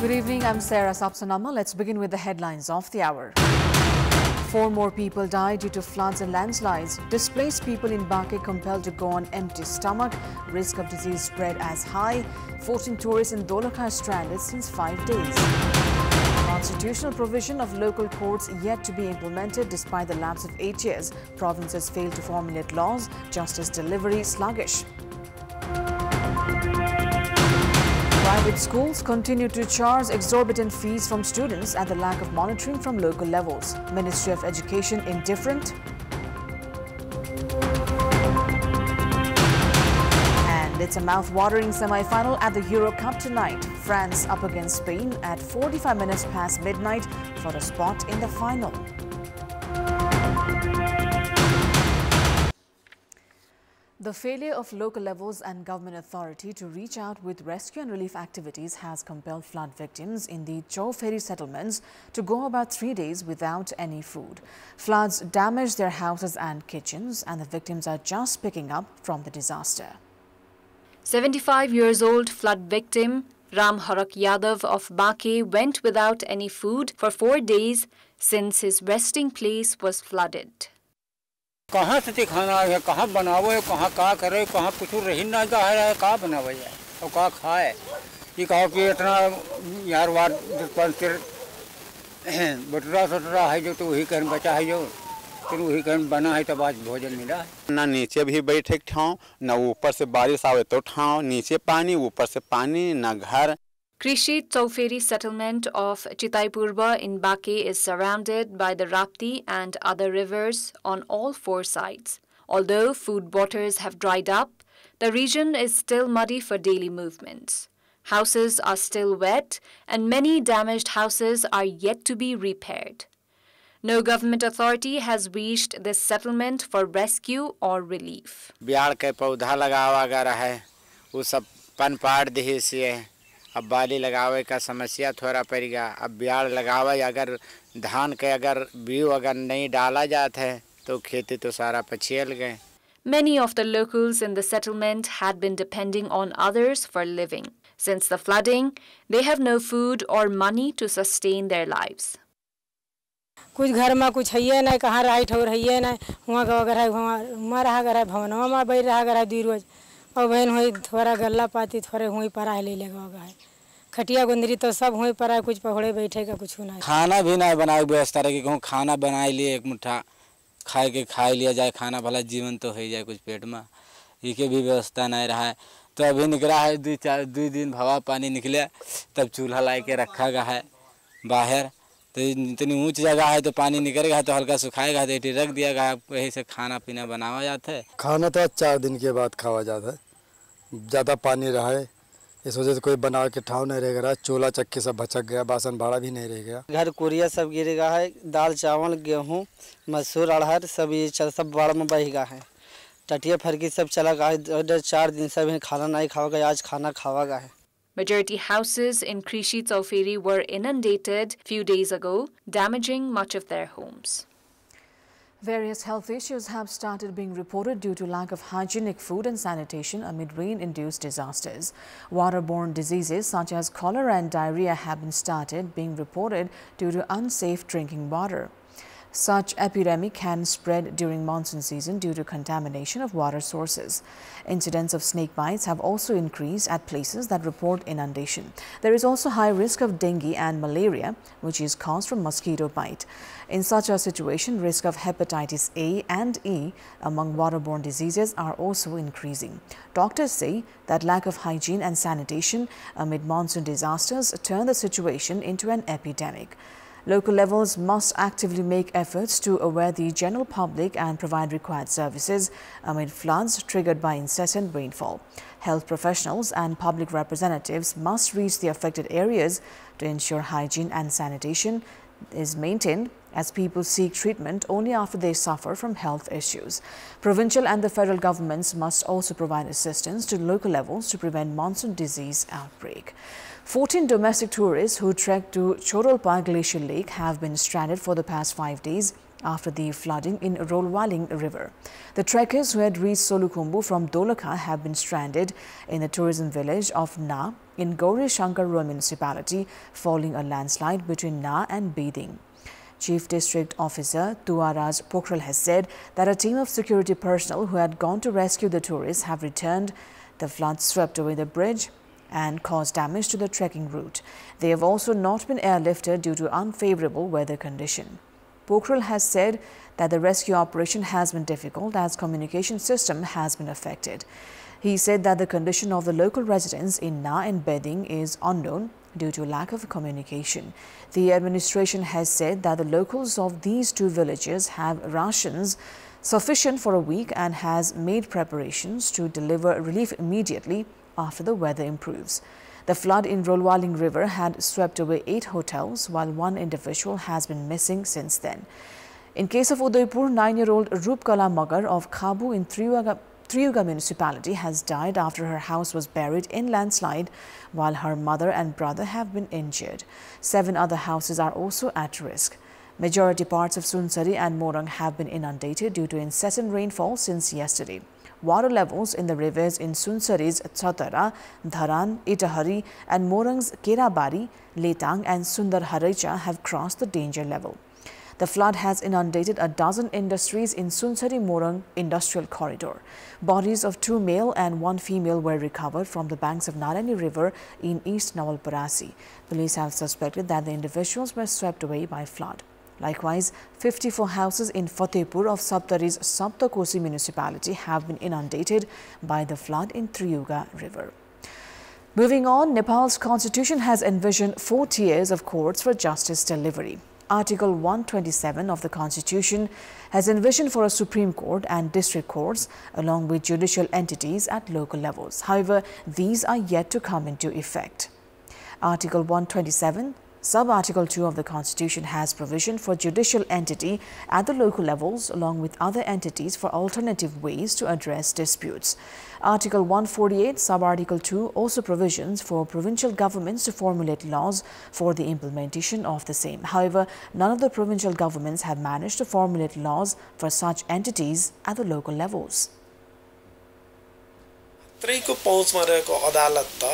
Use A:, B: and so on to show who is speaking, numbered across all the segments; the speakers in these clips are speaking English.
A: Good evening, I'm Sarah Sapsanama. Let's begin with the headlines of the hour. 4 more people died due to floods and landslides. Displaced people in Bake compelled to go on empty stomach. Risk of disease spread as high. 14 tourists in Dolakha stranded since 5 days. Constitutional provision of local courts yet to be implemented despite the lapse of 8 years. Provinces fail to formulate laws. Justice delivery sluggish. Private schools continue to charge exorbitant fees from students and the lack of monitoring from local levels. Ministry of Education indifferent. And it's a mouth-watering semi-final at the Euro Cup tonight. France up against Spain at 45 minutes past midnight for a spot in the final. The failure of local levels and government authority to reach out with rescue and relief activities has compelled flood victims in the Chau Ferry settlements to go about 3 days without any food. Floods damaged their houses and kitchens, and the victims are just picking up from the disaster.
B: 75 years old flood victim Ram Harak Yadav of Bake went without any food for 4 days since his resting place was flooded.
C: कहाँ से खाना है, कहाँ बनावे, कहाँ का करे, कहाँ कुछ रही ना जा है, कहाँ बनावे जाए और कहाँ खाए। ये कहो कि इतना यार वार पंचर बटरा सटरा है जो तो वही कहन बचा है जो फिर वही कहन बना है तब आज भोजन मिला है।
D: ना नीचे भी बैठे ठाव, ना ऊपर से बारिश आवे तो ठाव, नीचे पानी ऊपर से पानी, ना घर।
B: Krishi Chau Ferry settlement of Chitaipurba in Bake is surrounded by the Rapti and other rivers on all 4 sides. Although food waters have dried up, the region is still muddy for daily movements. Houses are still wet and many damaged houses are yet to be repaired. No government authority has reached this settlement for rescue or relief.
E: बियाड़ के पौधा लगावा गया है, वो सब पन पाड़ दे से अब बाली लगावे का समस्या थोड़ा पड़ेगा। अब बियाड़ लगावे अगर धान के अगर बीज अगर नहीं डाला जाता है तो खेती तो सारा पछेल गए।
B: Many of the locals in the settlement had been depending on others for living. Since the flooding, they have no food or money to sustain their lives.
F: कुछ घर में कुछ है नहीं, कहाँ रहा ठौर है नहीं, हुआ का अगर है हुआ रहा अगर है भवनों में बैठ रहा अगर है 2 रोज और बहन हुई थोड़ा गल्ला पाती थोड़े हुई परा ले लेगा है खटिया गुंदरी तो सब हुई परा कुछ पकड़े बैठेगा कुछ नहीं।
G: खाना भी नहीं बनाए व्यवस्था रहे कि कहूँ खाना बनाए लिए एक मुट्ठा खाए के खा लिया जाए, खाना भला जीवन तो हो जाए कुछ पेट में, ये भी व्यवस्था नहीं रहा है। तो अभी निकला है 2 दिन हवा पानी निकले तब चूल्हा ला के रखा गया है बाहर, तो इतनी ऊंच जगह है तो पानी निकलेगा तो हल्का सुखाएगा तो इटी रख दिया गया, वही से खाना पीना बनावा जाता है।
H: खाना तो 4 दिन के बाद खावा जाता है, ज़्यादा पानी रहा है इस वजह से कोई बना के ठाव नहीं रह गया, चूल्हा चक्की सब भचक गया, बासन भाड़ा भी नहीं रह गया।
I: घर कुरिया सब गिर गया है, दाल चावल गेहूँ मसूर अरहर सब ये सब बाढ़ में बह गया है, टटिया फरकी सब चला गया है। 4 दिन से खाना नहीं खावा गया, आज खाना खावा गया है।
B: Majority houses in Krishi Chau Ferry were inundated few days ago, damaging much of their homes.
A: Various health issues have started being reported due to lack of hygienic food and sanitation amid rain-induced disasters. Waterborne diseases such as cholera and diarrhea have been started being reported due to unsafe drinking water. Such epidemic can spread during monsoon season due to contamination of water sources. Incidents of snake bites have also increased at places that report inundation. There is also high risk of dengue and malaria, which is caused from mosquito bite. In such a situation, risk of hepatitis A and E among waterborne diseases are also increasing. Doctors say that lack of hygiene and sanitation amid monsoon disasters turn the situation into an epidemic. Local levels must actively make efforts to aware the general public and provide required services amid floods triggered by incessant rainfall. Health professionals and public representatives must reach the affected areas to ensure hygiene and sanitation is maintained as people seek treatment only after they suffer from health issues. Provincial and the federal governments must also provide assistance to local levels to prevent monsoon disease outbreak. 14 domestic tourists who trekked to Chorolpa Glacier Lake have been stranded for the past 5 days after the flooding in Rolwaling River. The trekkers who had reached Solukhumbu from Dolakha have been stranded in the tourism village of Na in Gauri Shankar Rural Municipality following a landslide between Na and Beding. Chief District Officer Tuaraj Pokhrel has said that a team of security personnel who had gone to rescue the tourists have returned. The flood swept away the bridge and caused damage to the trekking route. They have also not been airlifted due to unfavorable weather condition. Pokhrel has said that the rescue operation has been difficult as communication system has been affected. He said that the condition of the local residents in Na and Beding is unknown due to lack of communication. The administration has said that the locals of these two villages have rations sufficient for a week and has made preparations to deliver relief immediately after the weather improves. The flood in Rolwaling River had swept away 8 hotels, while 1 individual has been missing since then. In case of Udaipur, 9-year-old Rupkala Magar of Khabu in Triyuga municipality has died after her house was buried in landslide, while her mother and brother have been injured. 7 other houses are also at risk. Majority parts of Sunsari and Morang have been inundated due to incessant rainfall since yesterday. Water levels in the rivers in Sunsari's Chatara, Dharan, Itahari and Morang's Kerabari, Letang and Sundar Haraicha have crossed the danger level. The flood has inundated a dozen industries in Sunsari-Morang Industrial Corridor. Bodies of 2 male and 1 female were recovered from the banks of Narani River in East Nawalparasi. Police have suspected that the individuals were swept away by flood. Likewise, 54 houses in Fatehpur of Saptari's Saptakosi municipality have been inundated by the flood in Triyuga River. Moving on, Nepal's constitution has envisioned 4 tiers of courts for justice delivery. Article 127 of the constitution has envisioned for a Supreme Court and district courts along with judicial entities at local levels. However, these are yet to come into effect. Article 127 Sub-Article 2 of the Constitution has provision for judicial entity at the local levels along with other entities for alternative ways to address disputes. Article 148 Sub-Article 2 also provisions for provincial governments to formulate laws for the implementation of the same. However, none of the provincial governments have managed to formulate laws for such entities at the local levels.
J: त्रैको पहुँचमा रहेको अदालत त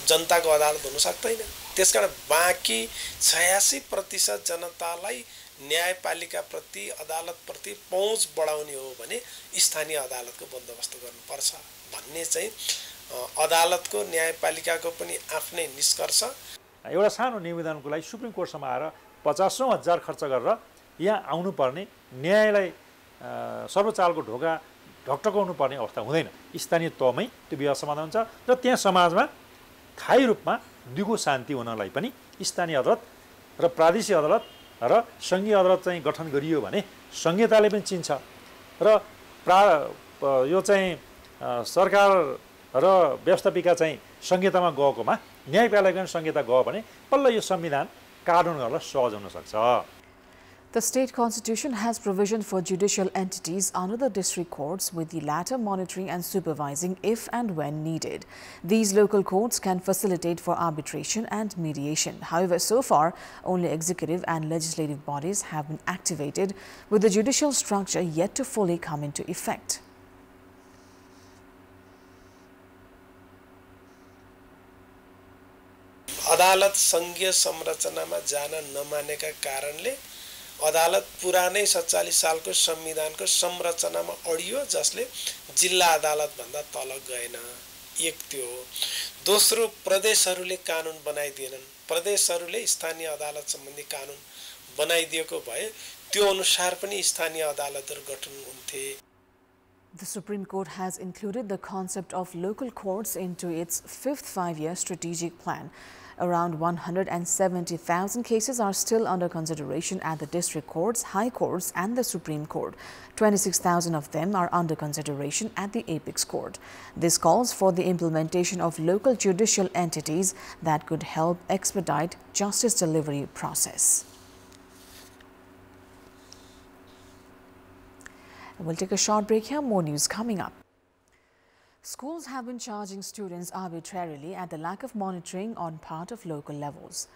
J: जनताको अदालत हुन सक्दैन। त्यसकारण बाँकी 86% जनतालाई न्यायपालिका प्रति अदालत प्रति पहुँच बढाउने हो भने स्थानीय अदालतको बन्दोबस्त गर्नुपर्छ भन्ने चाहिँ अदालतको न्यायपालिकाको पनि आफ्नै निष्कर्ष।
K: एउटा सानो निवेदनको लागि सुप्रिम कोर्टसम्म आएर 50,000 खर्च गरेर यहाँ आउनु पर्ने न्यायलाई सर्वोच्चको ढोका ढकढकाउनु पर्ने अवस्था हुँदैन। स्थानीय तहमै त्यो विवाद समाधान हुन्छ र त्यहाँ समाजमा स्थायी रूपमा दिगो शान्ति हुनलाई पनि स्थानीय अदालत र प्रादेशिक अदालत र संघीय अदालत चाहिँ गठन गरियो भने संहिताले पनि चिन्छ र यो चाहिँ सरकार र व्यवस्थापिका चाहिँ संहितामा गएकोमा न्यायपालिका संहिता गयो भने बल्ल यो संविधान कानुन गर्न सहज हुन सक्छ।
A: The state constitution has provision for judicial entities under the district courts, with the latter monitoring and supervising if and when needed. These local courts can facilitate for arbitration and mediation. However, so far, only executive and legislative bodies have been activated, with the judicial structure yet to fully come into effect.
J: अदालत संघीय संरचनामा जान नमानेका कारणले अदालत पुरानै 47 सालको संविधानको संरचनामा audio, जसले जिल्ला अदालत भन्दा तल गएन। एक त्यो हो। दोस्रो, प्रदेशहरूले कानुन बनाइदिएनन्। प्रदेशहरूले स्थानीय अदालत सम्बन्धी कानुन बनाइदिएको भए त्यो अनुसार पनि स्थानीय अदालतहरू गठन हुन्थे।
A: The Supreme Court has included the concept of local courts into its 5th five-year strategic plan. Around 170,000 cases are still under consideration at the district courts, high courts and the Supreme Court. 26,000 of them are under consideration at the Apex Court. This calls for the implementation of local judicial entities that could help expedite justice delivery process. We'll take a short break here. More news coming up. Schools have been charging students arbitrarily at the lack of monitoring on part of local levels.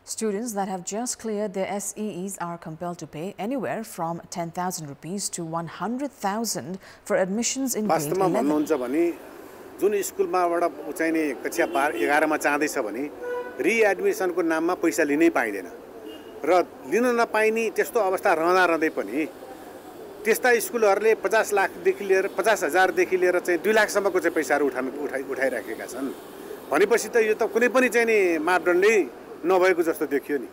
A: Students that have just cleared their SEEs are compelled to pay anywhere from 10,000 rupees to 100,000 for admissions in grade 11.
L: जुन स्कुलमाबाट चाहिने कक्षा 11 मा चाहदैछ भने रिएडमिसनको नाममा पैसा लिनै पाइदैन र लिन नपाइने त्यस्तो अवस्था रहँदै पनि त्यस्ता स्कुलहरुले 50 लाखदेखि लिएर 50,000 देखि लिएर चाहिँ 2 लाख सम्मको चाहिँ पैसाहरु उठाइराखेका छन् भनेपछि त यो त कुनै पनि चाहिँ नि मापदण्डै नभएको जस्तो देखियो नि.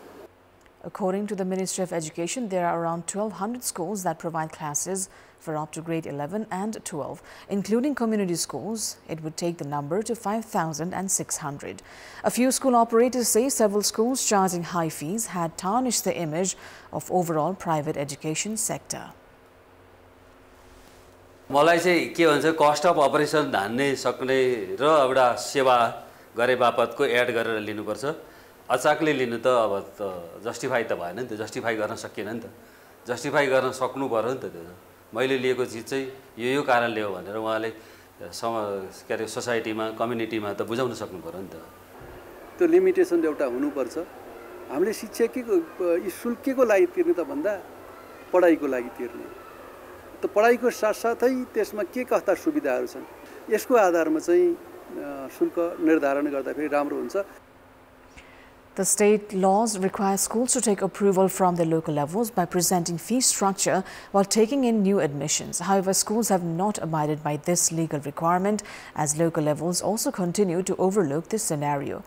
A: According to the Ministry of Education, there are around 1,200 schools that provide classes for up to grade 11 and 12, including community schools. It would take the number to 5,600. A few school operators say several schools charging high fees had tarnished the image of overall private education sector.
M: मलाई चाहिँ के भन्छ cost of operation धान्ने सक्ने र एउटा सेवा गरे बापतको add गरेर लिनुपर्छ. अचाकले लिनु त अब त जस्टिफाई त भएन नि त, जस्टिफाई गर्न सकिएन नि त. जस्टिफाई गर्न सक्नु पर्यो नि त. त्यो मैले लिएको चिज चाहिँ यो कारणले हो भनेर उहाँले के अरे सोसाइटीमा कम्युनिटीमा त बुझाउन सक्नु पर्यो नि त.
N: त्यो लिमिटेसन एउटा हुनुपर्छ. हामीले शिक्षा शुल्क के को लागि तिर्ने त भन्दा पढाइको लागि तिर्ने. त पढाइको साथसाथै त्यसमा के कस्ता सुविधाहरू छन् यसको आधारमा चाहिँ शुल्क निर्धारण गर्दा फेरि राम्रो हुन्छ.
A: The state laws require schools to take approval from the local levels by presenting fee structure while taking in new admissions. However, schools have not abided by this legal requirement as local levels also continue to overlook this scenario.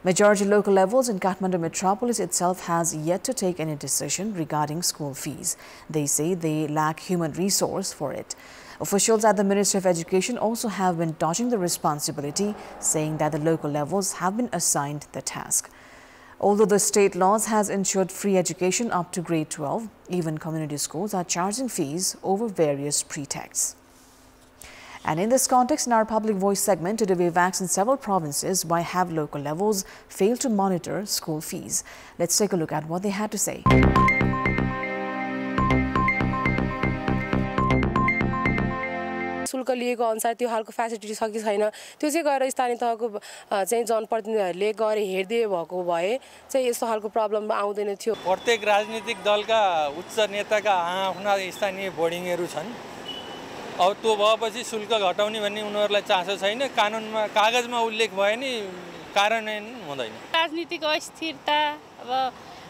A: Majority local levels in Kathmandu metropolis itself has yet to take any decision regarding school fees. They say they lack human resource for it. Officials at the Ministry of Education also have been dodging the responsibility, saying that the local levels have been assigned the task. Although the state laws has ensured free education up to grade 12, even community schools are charging fees over various pretexts. And in this context, in our Public Voice segment, today we've asked in several provinces why have local levels failed to monitor school fees. Let's take a look at what they had to say.
O: शुल्क लिएको अनुसार त्यो हालको facility छ कि छैन त्यो चाहिँ गएर स्थानीय तहको चाहिँ जनप्रतिनिधिहरूले गरे हेर्दै भएको भए चाहिँ यस्तो हालको प्रब्लम आउँदैन थियो.
P: प्रत्येक राजनीतिक दलका उच्च नेताका आफ्ना स्थानीय बोर्डिङहरू छन्. अब त्यो भएपछि शुल्क घटाउने भन्ने उनीहरूलाई चासो छैन. कानुनमा कागजमा उल्लेख भयो नि कार्यान्वयन हुँदैन.
Q: राजनीतिक अस्थिरता अब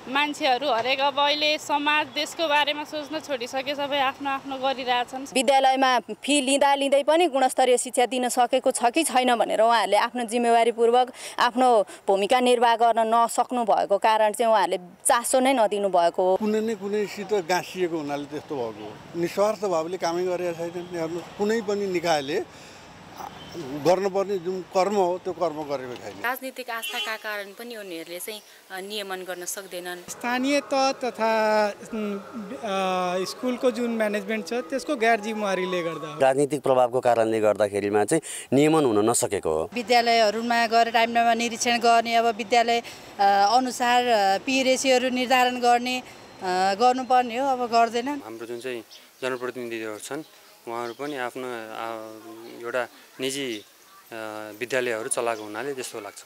Q: मान्छेहरू हरेक अब अहिले समाज देशको बारेमा सोच्न छोडिसके सबै आफ्नो आफ्नो गरिरहेछन्.
R: विद्यालयमा फी लिँदै पनि गुणस्तरीय शिक्षा दिन सकेको छ कि छैन भनेर उहाँहरूले आफ्नो जिम्मेवारीपूर्वक आफ्नो भूमिका निर्वाह गर्न नसक्नु भएको कारण चाहिँ उहाँहरूले चासो नै नदिनु भएको हो.
N: कुनै न कुनैसित गाँसिएको हुनाले त्यस्तो भएको हो. निस्वार्थ भावले कामै गरेका छैनन्. हेर्नु कुनै पनि निकायले गर्नुपर्ने जुन कर्म हो त्यो कर्म गरेको छैन.
S: राजनीतिक आस्थाका कारण पनि उनीहरूले चाहिँ नियमन गर्न सक्दैनन्.
T: स्थानीय तह तथा स्कुलको जुन म्यानेजमेन्ट छ त्यसको गैर जिम्मेवारीले गर्दा
U: राजनीतिक प्रभावको कारणले गर्दाखेरिमा चाहिँ नियमन हुन नसकेको हो.
V: विद्यालयहरूमा गएर टाइममा निरीक्षण गर्ने अब विद्यालय अनुसार पी रेसियोहरू निर्धारण गर्नुपर्ने हो. अब गर्दैनन्.
W: हाम्रो जुन चाहिँ जनप्रतिनिधिहरू छन् उहाँहरू पनि आफ्नो एउटा निजी विद्यालयहरू चलाएको हुनाले त्यस्तो लाग्छ.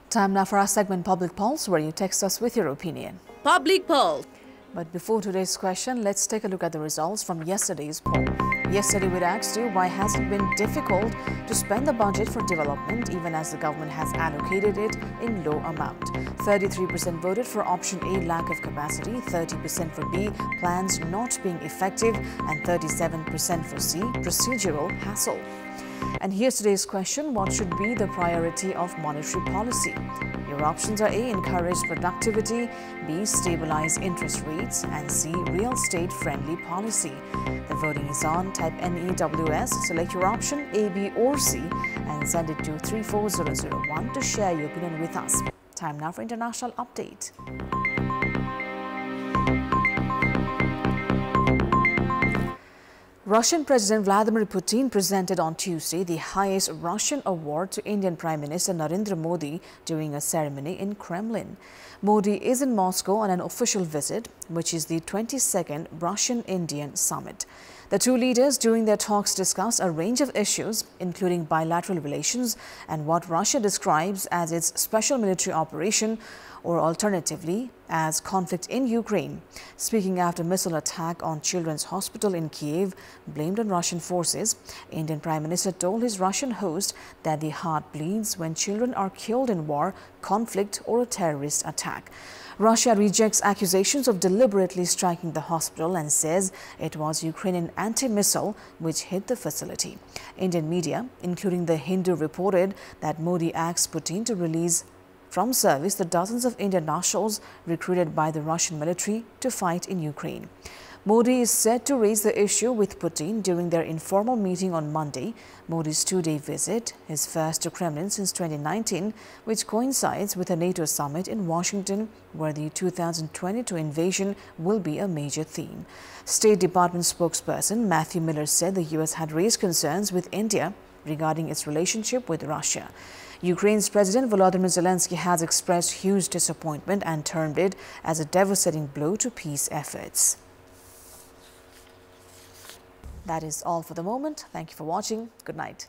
A: Time now for our segment Public Pulse, where you text us with your opinion.
X: Public Pulse.
A: But before today's question, let's take a look at the results from yesterday's poll. Yesterday, we asked you why has it been difficult to spend the budget for development even as the government has allocated it in low amount. 33% voted for option A, lack of capacity, 30% for B, plans not being effective, and 37% for C, procedural hassle. And here's today's question: what should be the priority of monetary policy? Your options are A, encourage productivity, B, stabilize interest rates, and C, real estate friendly policy. The voting is on. Type NEWS, select your option A, B or C and send it to 34001 to share your opinion with us. Time now for international update. Russian President Vladimir Putin presented on Tuesday the highest Russian award to Indian Prime Minister Narendra Modi during a ceremony in Kremlin. Modi is in Moscow on an official visit, which is the 22nd Russian-Indian summit. The two leaders during their talks discussed a range of issues, including bilateral relations and what Russia describes as its special military operation, or alternatively as conflict in Ukraine. Speaking after missile attack on Children's Hospital in Kiev blamed on Russian forces, Indian Prime Minister told his Russian host that the heart bleeds when children are killed in war, conflict or a terrorist attack. Russia rejects accusations of deliberately striking the hospital and says it was Ukrainian anti-missile which hit the facility. Indian media, including The Hindu, reported that Modi asked Putin to release from service the dozens of Indian nationals recruited by the Russian military to fight in Ukraine. Modi is said to raise the issue with Putin during their informal meeting on Monday. Modi's two-day visit, his first to Kremlin since 2019, which coincides with a NATO summit in Washington, where the 2022 invasion will be a major theme. State Department spokesperson Matthew Miller said the U.S. had raised concerns with India regarding its relationship with Russia. Ukraine's President Volodymyr Zelensky has expressed huge disappointment and termed it as a devastating blow to peace efforts. That is all for the moment. Thank you for watching. Good night.